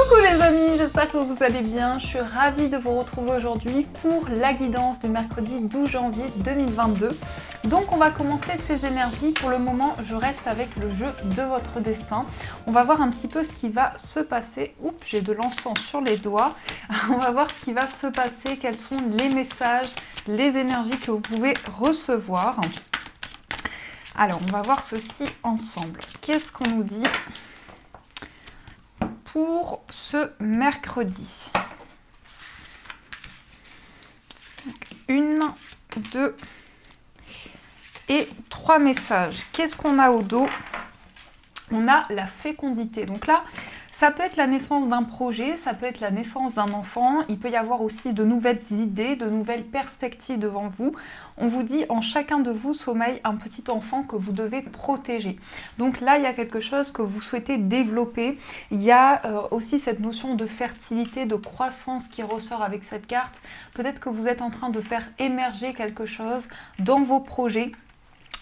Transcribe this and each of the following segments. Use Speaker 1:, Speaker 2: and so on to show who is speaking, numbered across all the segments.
Speaker 1: Coucou les amis, j'espère que vous allez bien. Je suis ravie de vous retrouver aujourd'hui pour la guidance du mercredi 12 janvier 2022. Donc on va commencer ces énergies. Pour le moment, je reste avec le jeu de votre destin. On va voir un petit peu ce qui va se passer. Oups, j'ai de l'encens sur les doigts. On va voir ce qui va se passer, quels sont les messages, les énergies que vous pouvez recevoir. Alors, on va voir ceci ensemble. Qu'est-ce qu'on nous dit pour ce mercredi? 1, 2 et 3 messages. Qu'est-ce qu'on a au dos? On a la fécondité. Donc là, ça peut être la naissance d'un projet, ça peut être la naissance d'un enfant, il peut y avoir aussi de nouvelles idées, de nouvelles perspectives devant vous. On vous dit, en chacun de vous sommeille un petit enfant que vous devez protéger. Donc là, il y a quelque chose que vous souhaitez développer. Il y a aussi cette notion de fertilité, de croissance qui ressort avec cette carte. Peut-être que vous êtes en train de faire émerger quelque chose dans vos projets.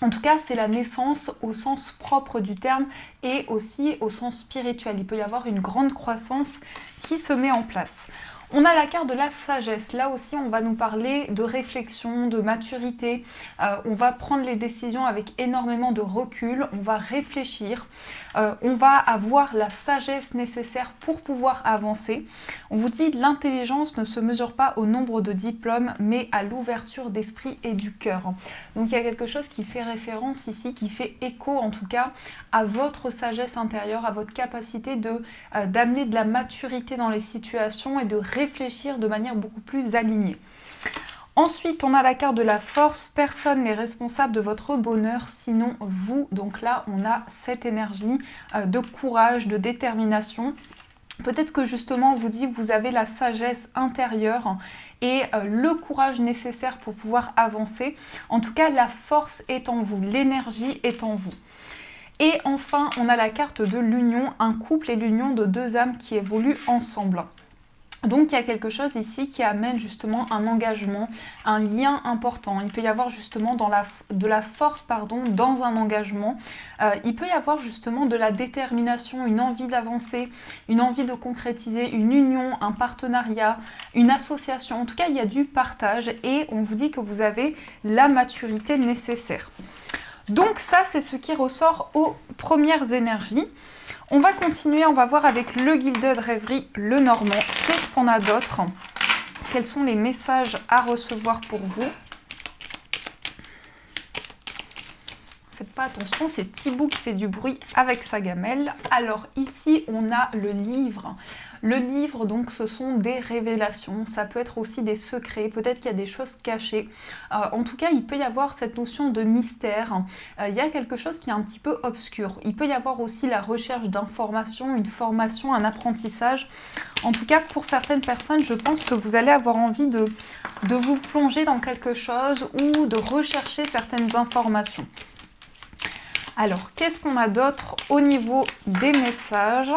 Speaker 1: En tout cas, c'est la naissance au sens propre du terme et aussi au sens spirituel. Il peut y avoir une grande croissance qui se met en place. On a la carte de la sagesse. Là aussi, on va nous parler de réflexion, de maturité. On va prendre les décisions avec énormément de recul. On va réfléchir. On va avoir la sagesse nécessaire pour pouvoir avancer. On vous dit l'intelligence ne se mesure pas au nombre de diplômes, mais à l'ouverture d'esprit et du cœur. Donc il y a quelque chose qui fait référence ici, qui fait écho en tout cas à votre sagesse intérieure, à votre capacité d'amener de la maturité dans les situations et de réfléchir de manière beaucoup plus alignée. Ensuite, on a la carte de la force. Personne n'est responsable de votre bonheur, sinon vous. Donc là, on a cette énergie de courage, de détermination. Peut-être que justement, on vous dit que vous avez la sagesse intérieure et le courage nécessaire pour pouvoir avancer. En tout cas, la force est en vous, l'énergie est en vous. Et enfin, on a la carte de l'union, un couple et l'union de deux âmes qui évoluent ensemble. Donc il y a quelque chose ici qui amène justement un engagement, un lien important. Il peut y avoir justement de la force dans un engagement. Il peut y avoir justement de la détermination, une envie d'avancer, une envie de concrétiser, une union, un partenariat, une association. En tout cas, il y a du partage et on vous dit que vous avez la maturité nécessaire. Donc ça, c'est ce qui ressort aux premières énergies. On va continuer, on va voir avec le Gilded Rêverie, le Normand. Qu'est-ce qu'on a d'autre? Quels sont les messages à recevoir pour vous? Faites pas attention, c'est Thibaut qui fait du bruit avec sa gamelle. Alors ici, on a le livre. Le livre, donc, ce sont des révélations. Ça peut être aussi des secrets. Peut-être qu'il y a des choses cachées. En tout cas, il peut y avoir cette notion de mystère. Il y a quelque chose qui est un petit peu obscur. Il peut y avoir aussi la recherche d'informations, une formation, un apprentissage. En tout cas, pour certaines personnes, je pense que vous allez avoir envie de vous plonger dans quelque chose ou de rechercher certaines informations. Alors, qu'est-ce qu'on a d'autre au niveau des messages ?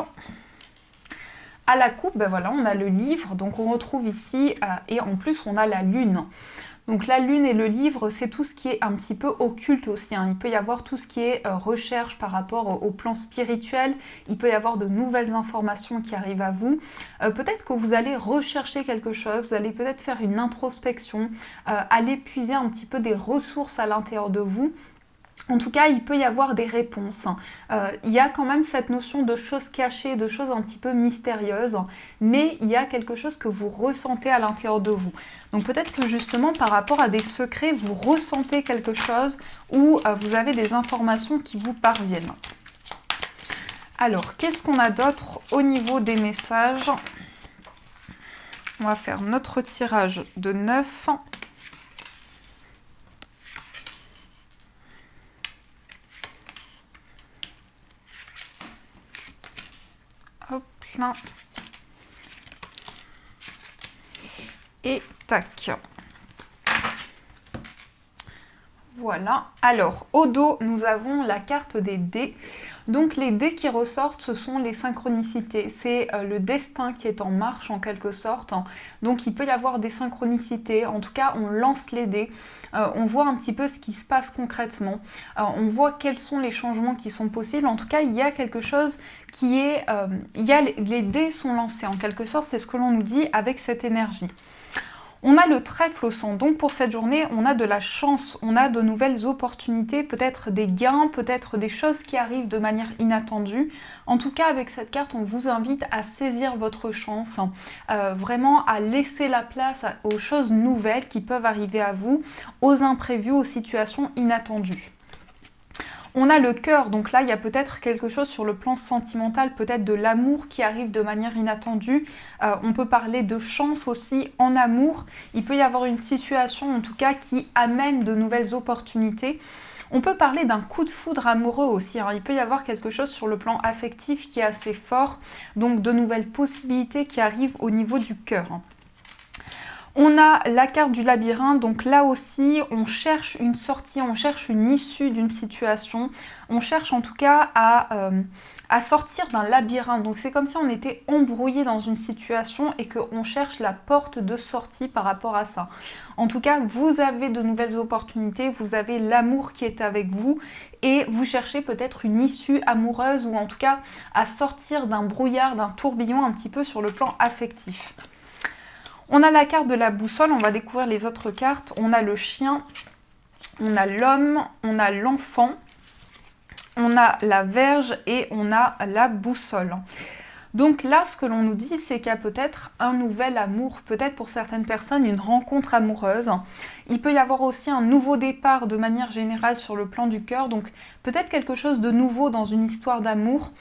Speaker 1: À la coupe, ben voilà, on a le livre, donc on retrouve ici, et en plus on a la lune. Donc la lune et le livre, c'est tout ce qui est un petit peu occulte aussi. Il peut y avoir tout ce qui est recherche par rapport au plan spirituel. Il peut y avoir de nouvelles informations qui arrivent à vous. Peut-être que vous allez rechercher quelque chose, vous allez peut-être faire une introspection, aller puiser un petit peu des ressources à l'intérieur de vous. En tout cas, il peut y avoir des réponses. Il y a quand même cette notion de choses cachées, de choses un petit peu mystérieuses, mais il y a quelque chose que vous ressentez à l'intérieur de vous. Donc peut-être que justement, par rapport à des secrets, vous ressentez quelque chose ou vous avez des informations qui vous parviennent. Alors, qu'est-ce qu'on a d'autre au niveau des messages? On va faire notre tirage de 9. Et tac. Voilà. Alors, au dos, nous avons la carte des dés. Donc les dés qui ressortent, ce sont les synchronicités. C'est le destin qui est en marche en quelque sorte. Donc il peut y avoir des synchronicités. En tout cas, on lance les dés. On voit un petit peu ce qui se passe concrètement. On voit quels sont les changements qui sont possibles. En tout cas, il y a quelque chose qui est... les dés sont lancés en quelque sorte. C'est ce que l'on nous dit avec cette énergie. On a le trèfle au centre, donc pour cette journée, on a de la chance, on a de nouvelles opportunités, peut-être des gains, peut-être des choses qui arrivent de manière inattendue. En tout cas, avec cette carte, on vous invite à saisir votre chance, vraiment à laisser la place aux choses nouvelles qui peuvent arriver à vous, aux imprévus, aux situations inattendues. On a le cœur, donc là il y a peut-être quelque chose sur le plan sentimental, peut-être de l'amour qui arrive de manière inattendue. On peut parler de chance aussi en amour. Il peut y avoir une situation en tout cas qui amène de nouvelles opportunités. On peut parler d'un coup de foudre amoureux aussi, hein. Il peut y avoir quelque chose sur le plan affectif qui est assez fort, donc de nouvelles possibilités qui arrivent au niveau du cœur. On a la carte du labyrinthe, donc là aussi on cherche une sortie, on cherche une issue d'une situation, on cherche en tout cas à sortir d'un labyrinthe. Donc c'est comme si on était embrouillé dans une situation et qu'on cherche la porte de sortie par rapport à ça. En tout cas, vous avez de nouvelles opportunités, vous avez l'amour qui est avec vous et vous cherchez peut-être une issue amoureuse ou en tout cas à sortir d'un brouillard, d'un tourbillon un petit peu sur le plan affectif. On a la carte de la boussole, on va découvrir les autres cartes. On a le chien, on a l'homme, on a l'enfant, on a la verge et on a la boussole. Donc là, ce que l'on nous dit, c'est qu'il y a peut-être un nouvel amour, peut-être pour certaines personnes une rencontre amoureuse. Il peut y avoir aussi un nouveau départ de manière générale sur le plan du cœur, donc peut-être quelque chose de nouveau dans une histoire d'amour,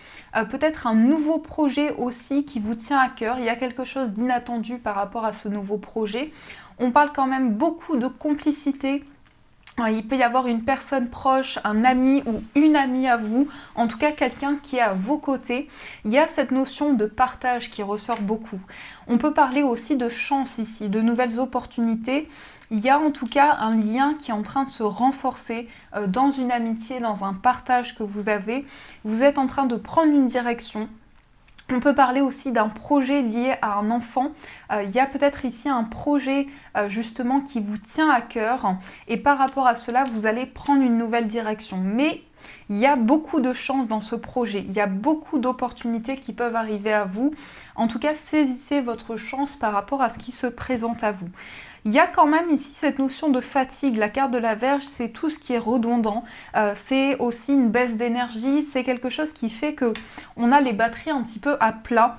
Speaker 1: peut-être un nouveau projet aussi qui vous tient à cœur. Il y a quelque chose d'inattendu par rapport à ce nouveau projet. On parle quand même beaucoup de complicité. Il peut y avoir une personne proche, un ami ou une amie à vous, en tout cas quelqu'un qui est à vos côtés. Il y a cette notion de partage qui ressort beaucoup. On peut parler aussi de chance ici, de nouvelles opportunités. Il y a en tout cas un lien qui est en train de se renforcer dans une amitié, dans un partage que vous avez. Vous êtes en train de prendre une direction. On peut parler aussi d'un projet lié à un enfant. Il y a peut-être ici un projet justement qui vous tient à cœur et par rapport à cela, vous allez prendre une nouvelle direction. Mais il y a beaucoup de chance dans ce projet, il y a beaucoup d'opportunités qui peuvent arriver à vous. En tout cas, saisissez votre chance par rapport à ce qui se présente à vous. Il y a quand même ici cette notion de fatigue. La carte de la Vierge, c'est tout ce qui est redondant. C'est aussi une baisse d'énergie. C'est quelque chose qui fait qu'on a les batteries un petit peu à plat.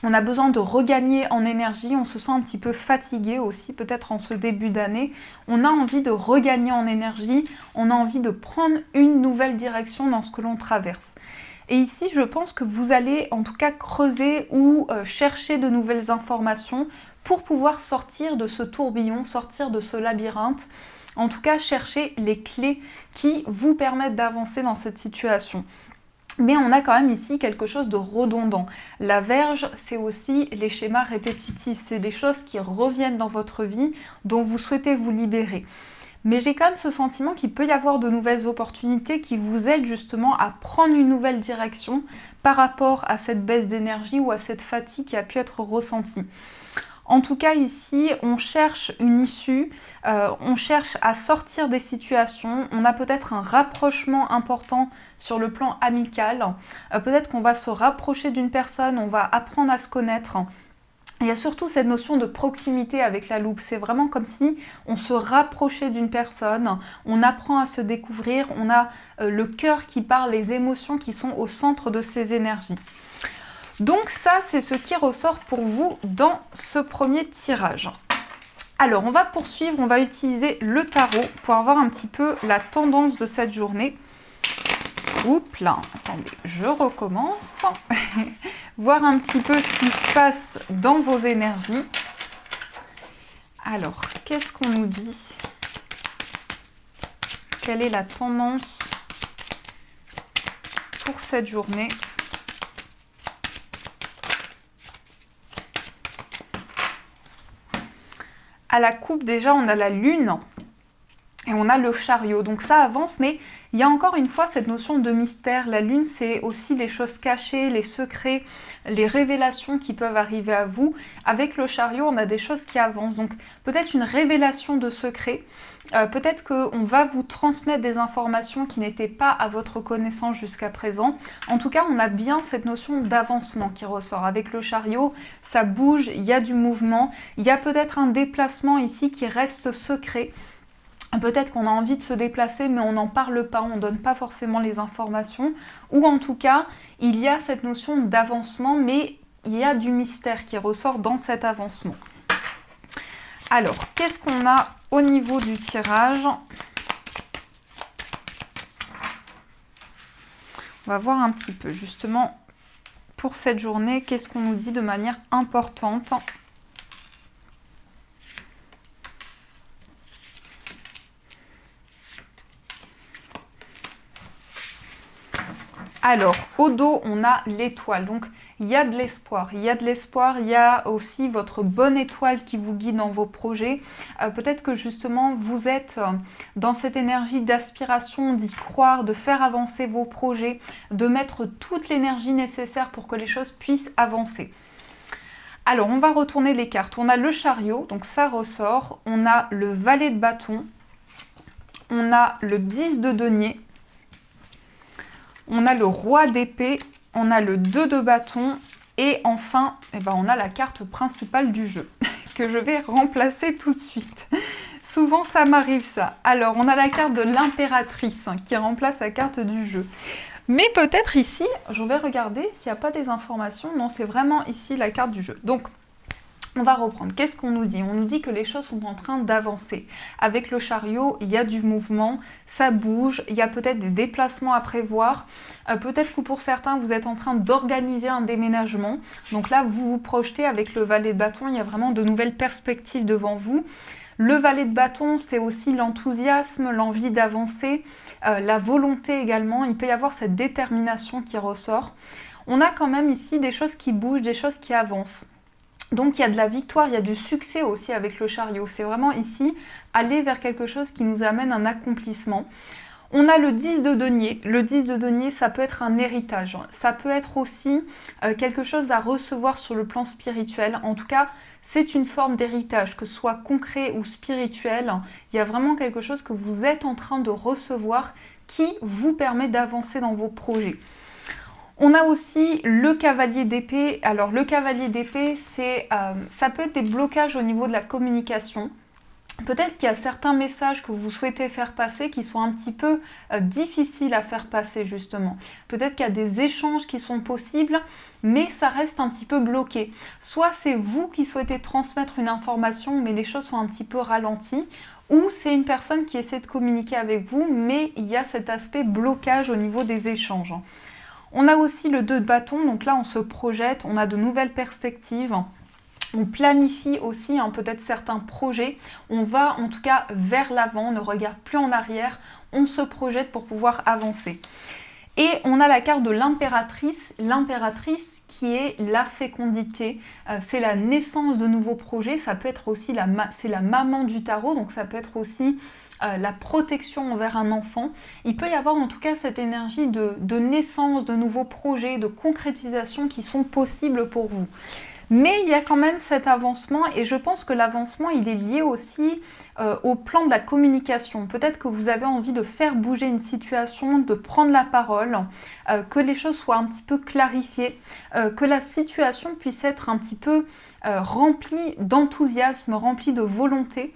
Speaker 1: On a besoin de regagner en énergie. On se sent un petit peu fatigué aussi, peut-être en ce début d'année. On a envie de regagner en énergie. On a envie de prendre une nouvelle direction dans ce que l'on traverse. Et ici, je pense que vous allez en tout cas creuser ou chercher de nouvelles informations pour pouvoir sortir de ce tourbillon, sortir de ce labyrinthe. En tout cas, chercher les clés qui vous permettent d'avancer dans cette situation. Mais on a quand même ici quelque chose de redondant. La Vierge, c'est aussi les schémas répétitifs. C'est des choses qui reviennent dans votre vie, dont vous souhaitez vous libérer. Mais j'ai quand même ce sentiment qu'il peut y avoir de nouvelles opportunités qui vous aident justement à prendre une nouvelle direction par rapport à cette baisse d'énergie ou à cette fatigue qui a pu être ressentie. En tout cas ici, on cherche une issue, on cherche à sortir des situations, on a peut-être un rapprochement important sur le plan amical, peut-être qu'on va se rapprocher d'une personne, on va apprendre à se connaître. Il y a surtout cette notion de proximité avec la loupe. C'est vraiment comme si on se rapprochait d'une personne, on apprend à se découvrir, on a le cœur qui parle, les émotions qui sont au centre de ces énergies. Donc ça, c'est ce qui ressort pour vous dans ce premier tirage. Alors, on va poursuivre, on va utiliser le tarot pour avoir un petit peu la tendance de cette journée. Oups là, attendez, je recommence. Voir un petit peu ce qui se passe dans vos énergies. Alors, qu'est-ce qu'on nous dit? Quelle est la tendance pour cette journée? À la coupe, déjà, on a la lune. Et on a le chariot, donc ça avance, mais il y a encore une fois cette notion de mystère. La lune, c'est aussi les choses cachées, les secrets, les révélations qui peuvent arriver à vous. Avec le chariot, on a des choses qui avancent, donc peut-être une révélation de secrets, peut-être qu'on va vous transmettre des informations qui n'étaient pas à votre connaissance jusqu'à présent. En tout cas, on a bien cette notion d'avancement qui ressort. Avec le chariot, ça bouge, il y a du mouvement, il y a peut-être un déplacement ici qui reste secret. Peut-être qu'on a envie de se déplacer, mais on n'en parle pas, on ne donne pas forcément les informations. Ou en tout cas, il y a cette notion d'avancement, mais il y a du mystère qui ressort dans cet avancement. Alors, qu'est-ce qu'on a au niveau du tirage? On va voir un petit peu, justement, pour cette journée, qu'est-ce qu'on nous dit de manière importante? Alors, au dos, on a l'étoile. Donc, il y a de l'espoir. Il y a de l'espoir. Il y a aussi votre bonne étoile qui vous guide dans vos projets. Peut-être que justement, vous êtes dans cette énergie d'aspiration, d'y croire, de faire avancer vos projets, de mettre toute l'énergie nécessaire pour que les choses puissent avancer. Alors, on va retourner les cartes. On a le chariot, donc ça ressort. On a le valet de bâton. On a le 10 de denier. On a le roi d'épée, on a le 2 de bâton et enfin, on a la carte principale du jeu que je vais remplacer tout de suite. Souvent, ça m'arrive ça. Alors, on a la carte de l'impératrice qui remplace la carte du jeu. Mais peut-être ici, je vais regarder s'il n'y a pas des informations. Non, c'est vraiment ici la carte du jeu. Donc, on va reprendre. Qu'est-ce qu'on nous dit? On nous dit que les choses sont en train d'avancer. Avec le chariot, il y a du mouvement, ça bouge, il y a peut-être des déplacements à prévoir. Peut-être que pour certains, vous êtes en train d'organiser un déménagement. Donc là, vous vous projetez avec le valet de bâton, il y a vraiment de nouvelles perspectives devant vous. Le valet de bâton, c'est aussi l'enthousiasme, l'envie d'avancer, la volonté également. Il peut y avoir cette détermination qui ressort. On a quand même ici des choses qui bougent, des choses qui avancent. Donc il y a de la victoire, il y a du succès aussi avec le chariot. C'est vraiment ici aller vers quelque chose qui nous amène un accomplissement. On a le 10 de denier. Le 10 de denier, ça peut être un héritage. Ça peut être aussi quelque chose à recevoir sur le plan spirituel. En tout cas, c'est une forme d'héritage, que ce soit concret ou spirituel. Il y a vraiment quelque chose que vous êtes en train de recevoir qui vous permet d'avancer dans vos projets. On a aussi le cavalier d'épée. Alors le cavalier d'épée, ça peut être des blocages au niveau de la communication. Peut-être qu'il y a certains messages que vous souhaitez faire passer qui sont un petit peu difficiles à faire passer justement. Peut-être qu'il y a des échanges qui sont possibles, mais ça reste un petit peu bloqué. Soit c'est vous qui souhaitez transmettre une information, mais les choses sont un petit peu ralenties, ou c'est une personne qui essaie de communiquer avec vous, mais il y a cet aspect blocage au niveau des échanges. On a aussi le 2 de bâton, donc là on se projette, on a de nouvelles perspectives. On planifie aussi peut-être certains projets. On va en tout cas vers l'avant, on ne regarde plus en arrière, on se projette pour pouvoir avancer. Et on a la carte de l'impératrice qui est la fécondité, c'est la naissance de nouveaux projets, ça peut être aussi c'est la maman du tarot, donc ça peut être aussi la protection envers un enfant. Il peut y avoir en tout cas cette énergie de naissance, de nouveaux projets, de concrétisation qui sont possibles pour vous. Mais il y a quand même cet avancement et je pense que l'avancement, il est lié aussi au plan de la communication. Peut-être que vous avez envie de faire bouger une situation, de prendre la parole, que les choses soient un petit peu clarifiées, que la situation puisse être un petit peu remplie d'enthousiasme, remplie de volonté.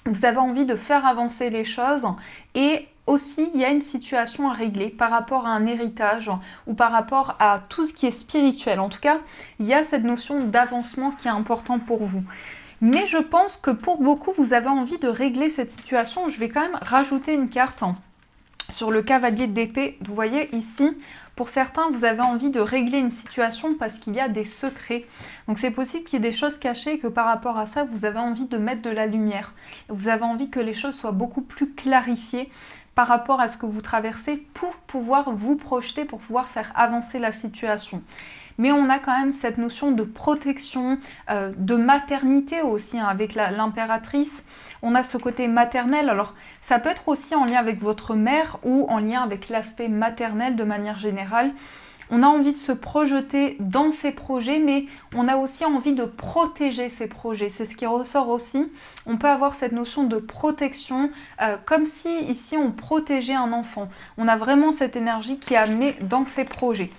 Speaker 1: Vous avez envie de faire avancer les choses et aussi, il y a une situation à régler par rapport à un héritage ou par rapport à tout ce qui est spirituel. En tout cas, il y a cette notion d'avancement qui est importante pour vous. Mais je pense que pour beaucoup, vous avez envie de régler cette situation. Je vais quand même rajouter une carte sur le cavalier d'épée. Vous voyez ici, pour certains, vous avez envie de régler une situation parce qu'il y a des secrets. Donc c'est possible qu'il y ait des choses cachées et que par rapport à ça, vous avez envie de mettre de la lumière. Vous avez envie que les choses soient beaucoup plus clarifiées par rapport à ce que vous traversez pour pouvoir vous projeter, pour pouvoir faire avancer la situation. mais on a quand même cette notion de protection, de maternité aussi, hein, avec l'impératrice. On a ce côté maternel, alors ça peut être aussi en lien avec votre mère ou en lien avec l'aspect maternel de manière générale. On a envie de se projeter dans ces projets, mais on a aussi envie de protéger ces projets. C'est ce qui ressort aussi. On peut avoir cette notion de protection, comme si ici on protégeait un enfant. On a vraiment cette énergie qui est amenée dans ces projets.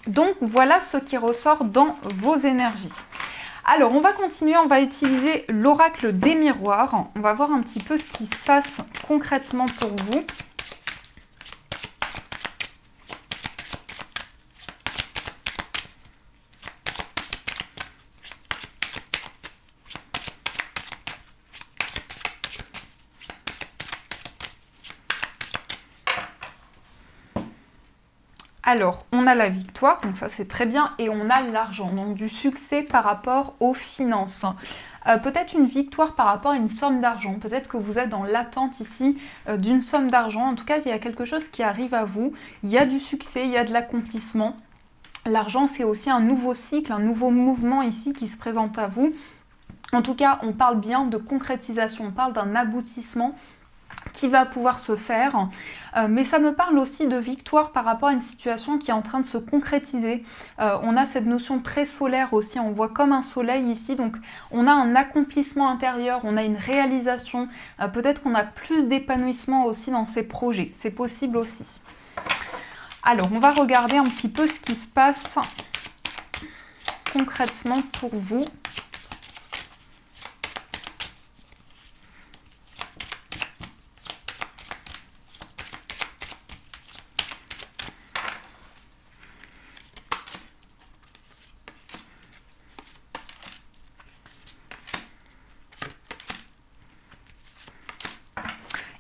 Speaker 1: Donc voilà ce qui ressort dans vos énergies. Alors on va continuer, on va utiliser l'oracle des miroirs. On va voir un petit peu ce qui se passe concrètement pour vous. Alors, on a la victoire, donc ça c'est très bien, et on a l'argent, donc du succès par rapport aux finances. Peut-être une victoire par rapport à une somme d'argent, peut-être que vous êtes dans l'attente ici d'une somme d'argent, en tout cas il y a quelque chose qui arrive à vous, il y a du succès, il y a de l'accomplissement. L'argent c'est aussi un nouveau cycle, un nouveau mouvement ici qui se présente à vous. En tout cas, on parle bien de concrétisation, on parle d'un aboutissement qui va pouvoir se faire, mais ça me parle aussi de victoire par rapport à une situation qui est en train de se concrétiser. On a cette notion très solaire aussi, on voit comme un soleil ici, donc on a un accomplissement intérieur, on a une réalisation, peut-être qu'on a plus d'épanouissement aussi dans ces projets, c'est possible aussi. Alors, on va regarder un petit peu ce qui se passe concrètement pour vous.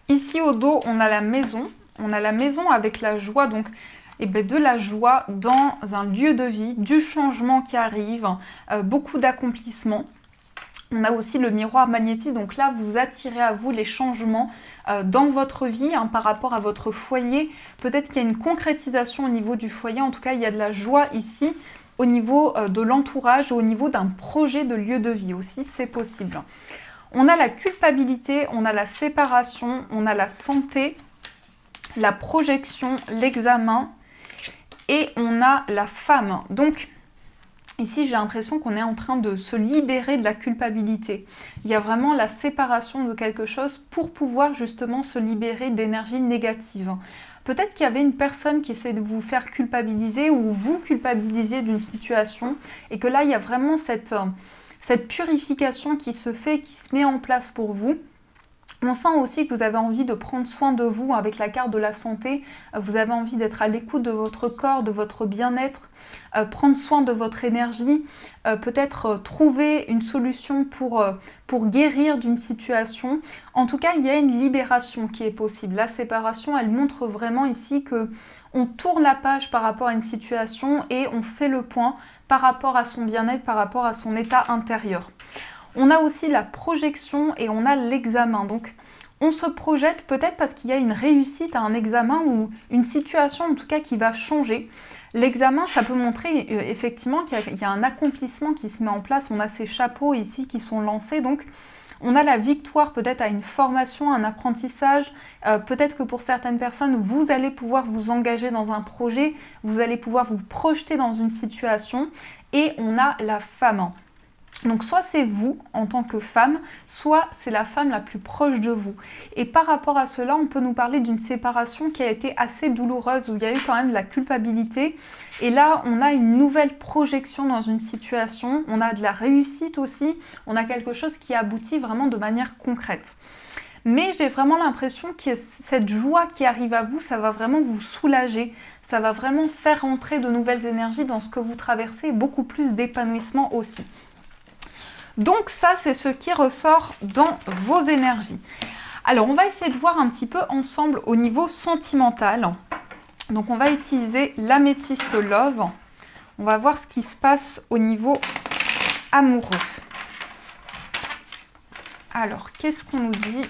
Speaker 1: Ici au dos, on a la maison avec la joie, donc de la joie dans un lieu de vie, du changement qui arrive, beaucoup d'accomplissement. On a aussi le miroir magnétique, donc là vous attirez à vous les changements dans votre vie par rapport à votre foyer. Peut-être qu'il y a une concrétisation au niveau du foyer, en tout cas il y a de la joie ici au niveau de l'entourage, au niveau d'un projet de lieu de vie aussi, c'est possible. On a la culpabilité, on a la séparation, on a la santé, la projection, l'examen et on a la femme. Donc ici j'ai l'impression qu'on est en train de se libérer de la culpabilité. Il y a vraiment la séparation de quelque chose pour pouvoir justement se libérer d'énergie négative. Peut-être qu'il y avait une personne qui essaie de vous faire culpabiliser ou vous culpabiliser d'une situation et que là il y a vraiment cette purification qui se fait, qui se met en place pour vous. On sent aussi que vous avez envie de prendre soin de vous avec la carte de la santé. Vous avez envie d'être à l'écoute de votre corps, de votre bien-être, prendre soin de votre énergie, peut-être trouver une solution pour guérir d'une situation. En tout cas, il y a une libération qui est possible. La séparation, elle montre vraiment ici que on tourne la page par rapport à une situation et on fait le point par rapport à son bien-être, par rapport à son état intérieur. On a aussi la projection et on a l'examen. Donc, on se projette peut-être parce qu'il y a une réussite à un examen ou une situation en tout cas qui va changer. L'examen, ça peut montrer effectivement qu'il y a un accomplissement qui se met en place. On a ces chapeaux ici qui sont lancés. Donc, on a la victoire peut-être à une formation, un apprentissage. Peut-être que pour certaines personnes, vous allez pouvoir vous engager dans un projet. Vous allez pouvoir vous projeter dans une situation. Et on a la femme. Donc soit c'est vous en tant que femme, soit c'est la femme la plus proche de vous. Et par rapport à cela, on peut nous parler d'une séparation qui a été assez douloureuse, où il y a eu quand même de la culpabilité. Et là, on a une nouvelle projection dans une situation, on a de la réussite aussi, on a quelque chose qui aboutit vraiment de manière concrète. Mais j'ai vraiment l'impression que cette joie qui arrive à vous, ça va vraiment vous soulager, ça va vraiment faire rentrer de nouvelles énergies dans ce que vous traversez et beaucoup plus d'épanouissement aussi. Donc ça, c'est ce qui ressort dans vos énergies. Alors, on va essayer de voir un petit peu ensemble au niveau sentimental. Donc, on va utiliser l'améthyste Love. On va voir ce qui se passe au niveau amoureux. Alors, qu'est-ce qu'on nous dit ?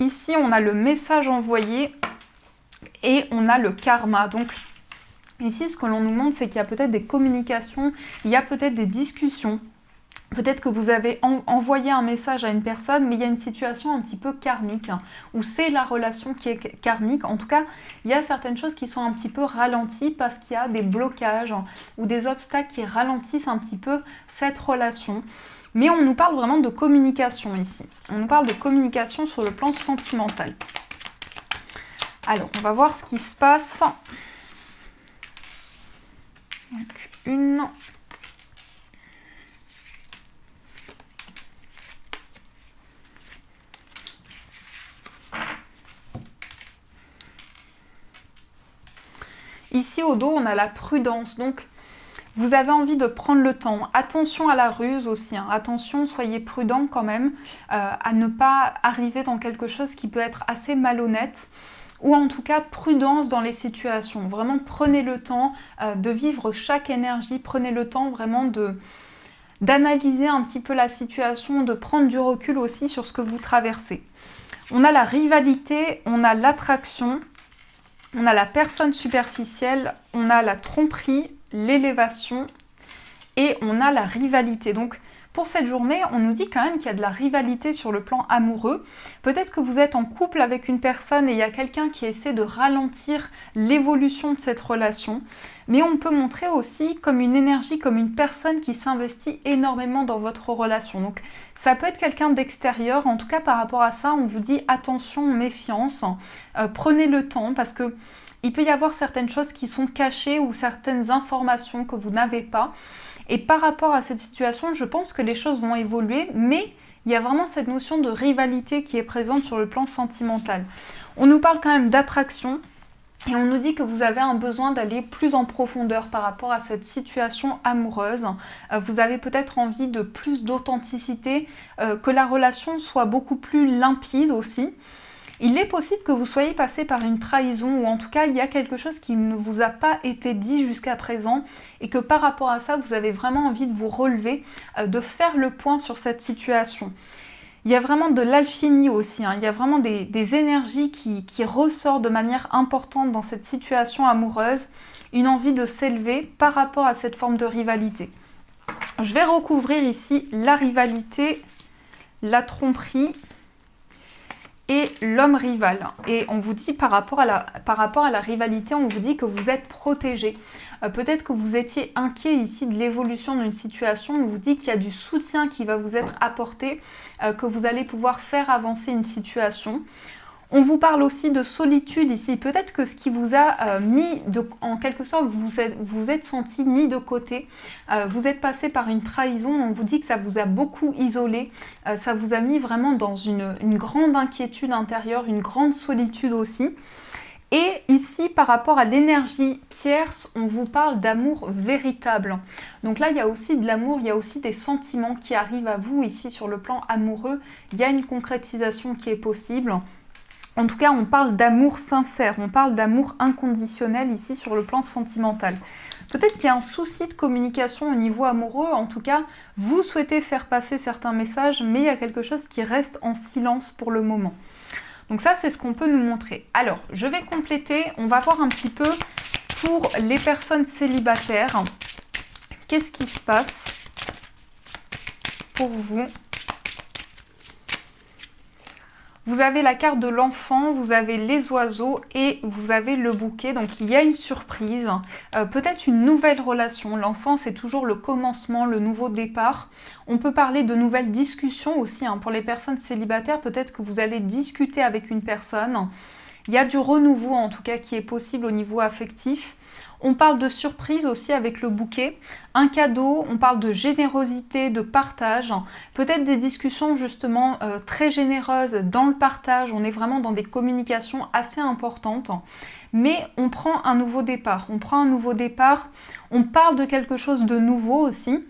Speaker 1: ici, on a le message envoyé et on a le karma. Donc, ici, ce que l'on nous montre, c'est qu'il y a peut-être des communications, il y a peut-être des discussions. Peut-être que vous avez envoyé un message à une personne, mais il y a une situation un petit peu karmique, hein, où c'est la relation qui est karmique. En tout cas, il y a certaines choses qui sont un petit peu ralenties parce qu'il y a des blocages ou des obstacles qui ralentissent un petit peu cette relation. Mais on nous parle vraiment de communication ici. On nous parle de communication sur le plan sentimental. Alors, on va voir ce qui se passe. Donc, une... Ici, au dos, on a la prudence. Donc, vous avez envie de prendre le temps. Attention à la ruse aussi. Hein. Attention, soyez prudent quand même à ne pas arriver dans quelque chose qui peut être assez malhonnête. Ou en tout cas, prudence dans les situations. Vraiment, prenez le temps de vivre chaque énergie. Prenez le temps vraiment d'analyser un petit peu la situation, de prendre du recul aussi sur ce que vous traversez. On a la rivalité, on a l'attraction. On a la personne superficielle, on a la tromperie, l'élévation et on a la rivalité. Donc pour cette journée, on nous dit quand même qu'il y a de la rivalité sur le plan amoureux. Peut-être que vous êtes en couple avec une personne et il y a quelqu'un qui essaie de ralentir l'évolution de cette relation. Mais on peut montrer aussi comme une énergie, comme une personne qui s'investit énormément dans votre relation. Donc ça peut être quelqu'un d'extérieur. En tout cas, par rapport à ça, on vous dit attention, méfiance. Prenez le temps parce que il peut y avoir certaines choses qui sont cachées ou certaines informations que vous n'avez pas. Et par rapport à cette situation, je pense que les choses vont évoluer, mais il y a vraiment cette notion de rivalité qui est présente sur le plan sentimental. On nous parle quand même d'attraction et on nous dit que vous avez un besoin d'aller plus en profondeur par rapport à cette situation amoureuse. Vous avez peut-être envie de plus d'authenticité, que la relation soit beaucoup plus limpide aussi. Il est possible que vous soyez passé par une trahison ou en tout cas il y a quelque chose qui ne vous a pas été dit jusqu'à présent et que par rapport à ça vous avez vraiment envie de vous relever, de faire le point sur cette situation. Il y a vraiment de l'alchimie aussi, hein. Il y a vraiment des énergies qui ressortent de manière importante dans cette situation amoureuse, une envie de s'élever par rapport à cette forme de rivalité. Je vais recouvrir ici la rivalité, la tromperie et l'homme rival. Et on vous dit par rapport à la rivalité, on vous dit que vous êtes protégé. Peut-être que vous étiez inquiet ici de l'évolution d'une situation. On vous dit qu'il y a du soutien qui va vous être apporté, que vous allez pouvoir faire avancer une situation. On vous parle aussi de solitude ici. Peut-être que ce qui vous a en quelque sorte, vous êtes senti mis de côté. Vous êtes passé par une trahison. On vous dit que ça vous a beaucoup isolé. Ça vous a mis vraiment dans une grande inquiétude intérieure, une grande solitude aussi. Et ici, par rapport à l'énergie tierce, on vous parle d'amour véritable. Donc là, il y a aussi de l'amour, il y a aussi des sentiments qui arrivent à vous ici sur le plan amoureux. Il y a une concrétisation qui est possible. En tout cas, on parle d'amour sincère, on parle d'amour inconditionnel ici sur le plan sentimental. Peut-être qu'il y a un souci de communication au niveau amoureux, en tout cas, vous souhaitez faire passer certains messages, mais il y a quelque chose qui reste en silence pour le moment. Donc ça, c'est ce qu'on peut nous montrer. Alors, je vais compléter, on va voir un petit peu pour les personnes célibataires. Qu'est-ce qui se passe pour vous ? Vous avez la carte de l'enfant, vous avez les oiseaux et vous avez le bouquet. Donc il y a une surprise, peut-être une nouvelle relation. L'enfant, c'est toujours le commencement, le nouveau départ. On peut parler de nouvelles discussions aussi. Hein. Pour les personnes célibataires, peut-être que vous allez discuter avec une personne. Il y a du renouveau en tout cas qui est possible au niveau affectif. On parle de surprise aussi avec le bouquet, un cadeau, on parle de générosité, de partage, peut-être des discussions justement très généreuses dans le partage, on est vraiment dans des communications assez importantes, mais on prend un nouveau départ, on parle de quelque chose de nouveau aussi.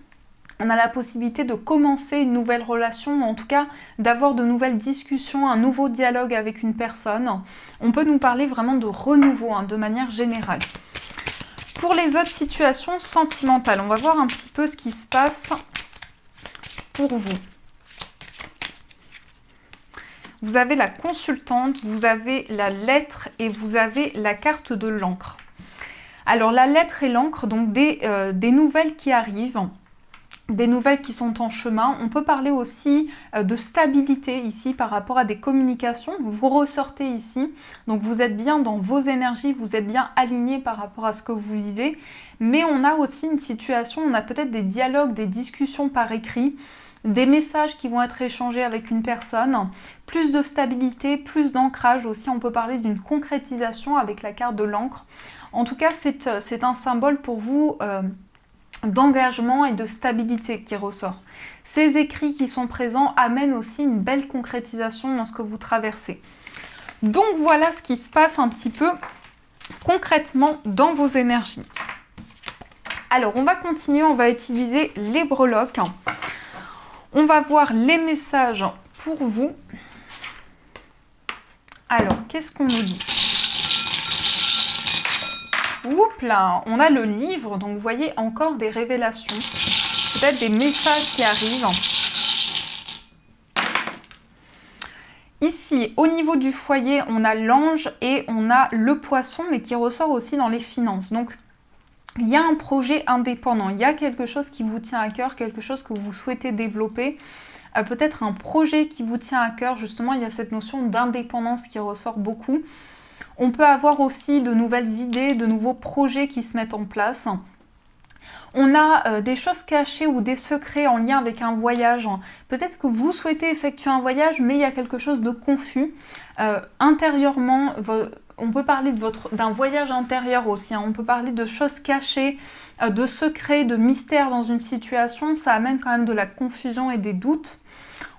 Speaker 1: On a la possibilité de commencer une nouvelle relation, en tout cas d'avoir de nouvelles discussions, un nouveau dialogue avec une personne. On peut nous parler vraiment de renouveau de manière générale. Pour les autres situations sentimentales, on va voir un petit peu ce qui se passe pour vous. vous avez la consultante, vous avez la lettre et vous avez la carte de l'encre. Alors la lettre et l'encre, donc des nouvelles qui arrivent, des nouvelles qui sont en chemin. On peut parler aussi de stabilité ici par rapport à des communications. Vous ressortez ici, donc vous êtes bien dans vos énergies, vous êtes bien aligné par rapport à ce que vous vivez. Mais on a aussi une situation, on a peut-être des dialogues, des discussions par écrit, des messages qui vont être échangés avec une personne, plus de stabilité, plus d'ancrage aussi. On peut parler d'une concrétisation avec la carte de l'encre. En tout cas, c'est un symbole pour vous d'engagement et de stabilité qui ressort. Ces écrits qui sont présents amènent aussi une belle concrétisation dans ce que vous traversez. Donc voilà ce qui se passe un petit peu concrètement dans vos énergies. Alors on va continuer, on va utiliser les breloques. On va voir les messages pour vous. Alors qu'est-ce qu'on nous dit ? Oups là, on a le livre, donc vous voyez encore des révélations, peut-être des messages qui arrivent. Ici, au niveau du foyer, on a l'ange et on a le poisson, mais qui ressort aussi dans les finances. Donc, il y a un projet indépendant, il y a quelque chose qui vous tient à cœur, quelque chose que vous souhaitez développer, peut-être un projet qui vous tient à cœur. Justement, il y a cette notion d'indépendance qui ressort beaucoup. On peut avoir aussi de nouvelles idées, de nouveaux projets qui se mettent en place. On a des choses cachées ou des secrets en lien avec un voyage. Peut-être que vous souhaitez effectuer un voyage, mais il y a quelque chose de confus. Intérieurement, on peut parler d'un voyage intérieur aussi. On peut parler de choses cachées, de secrets, de mystères dans une situation. Ça amène quand même de la confusion et des doutes.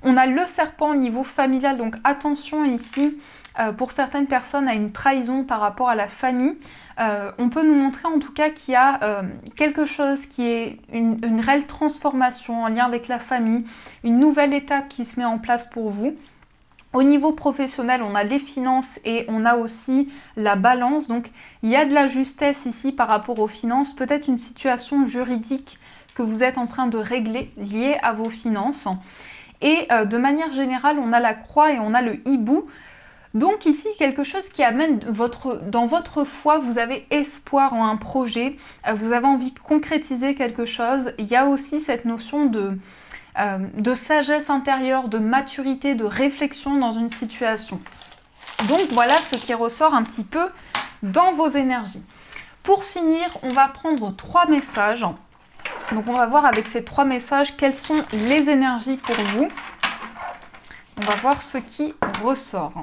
Speaker 1: On a le serpent au niveau familial, donc attention ici. Pour certaines personnes, à une trahison par rapport à la famille. On peut nous montrer en tout cas qu'il y a quelque chose qui est une réelle transformation en lien avec la famille, une nouvelle étape qui se met en place pour vous. Au niveau professionnel, on a les finances et on a aussi la balance. Donc, il y a de la justesse ici par rapport aux finances. Peut-être une situation juridique que vous êtes en train de régler liée à vos finances. Et de manière générale, on a la croix et on a le hibou. Donc ici, quelque chose qui amène dans votre foi, vous avez espoir en un projet, vous avez envie de concrétiser quelque chose. Il y a aussi cette notion de sagesse intérieure, de maturité, de réflexion dans une situation. Donc voilà ce qui ressort un petit peu dans vos énergies. Pour finir, on va prendre 3 messages. Donc on va voir avec ces 3 messages quelles sont les énergies pour vous. On va voir ce qui ressort.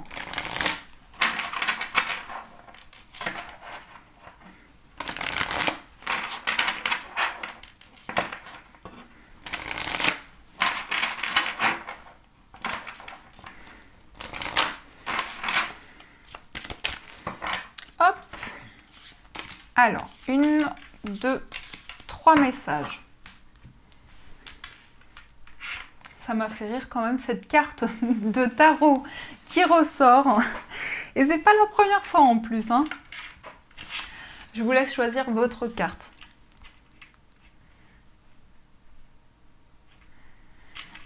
Speaker 1: Hop. Alors, 1, 2, 3 messages. Ça m'a fait rire quand même cette carte de tarot qui ressort. Et c'est pas la première fois en plus, hein. Je vous laisse choisir votre carte.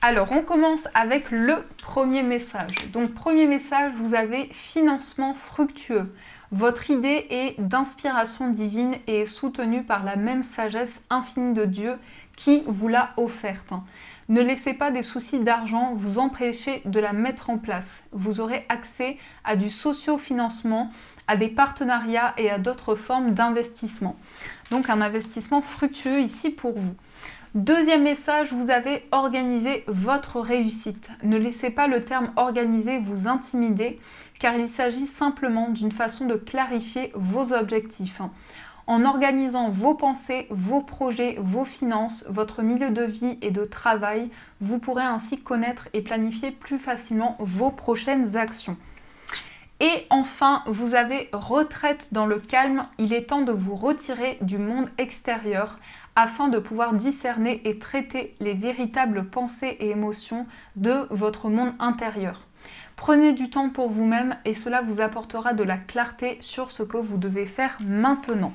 Speaker 1: Alors, on commence avec le premier message. Donc, premier message, vous avez financement fructueux. Votre idée est d'inspiration divine et est soutenue par la même sagesse infinie de Dieu qui vous l'a offerte. Ne laissez pas des soucis d'argent vous empêcher de la mettre en place. Vous aurez accès à du socio-financement, à des partenariats et à d'autres formes d'investissement. Donc, un investissement fructueux ici pour vous. Deuxième message, vous avez organisé votre réussite. Ne laissez pas le terme organisé vous intimider, car il s'agit simplement d'une façon de clarifier vos objectifs. En organisant vos pensées, vos projets, vos finances, votre milieu de vie et de travail, vous pourrez ainsi connaître et planifier plus facilement vos prochaines actions. Et enfin, vous avez retraite dans le calme. Il est temps de vous retirer du monde extérieur afin de pouvoir discerner et traiter les véritables pensées et émotions de votre monde intérieur. Prenez du temps pour vous-même et cela vous apportera de la clarté sur ce que vous devez faire maintenant.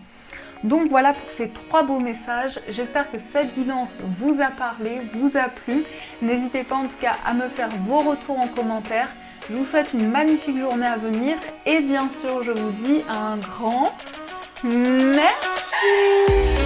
Speaker 1: Donc voilà pour ces 3 beaux messages. J'espère que cette guidance vous a parlé, vous a plu. N'hésitez pas en tout cas à me faire vos retours en commentaire. Je vous souhaite une magnifique journée à venir et bien sûr, je vous dis un grand merci.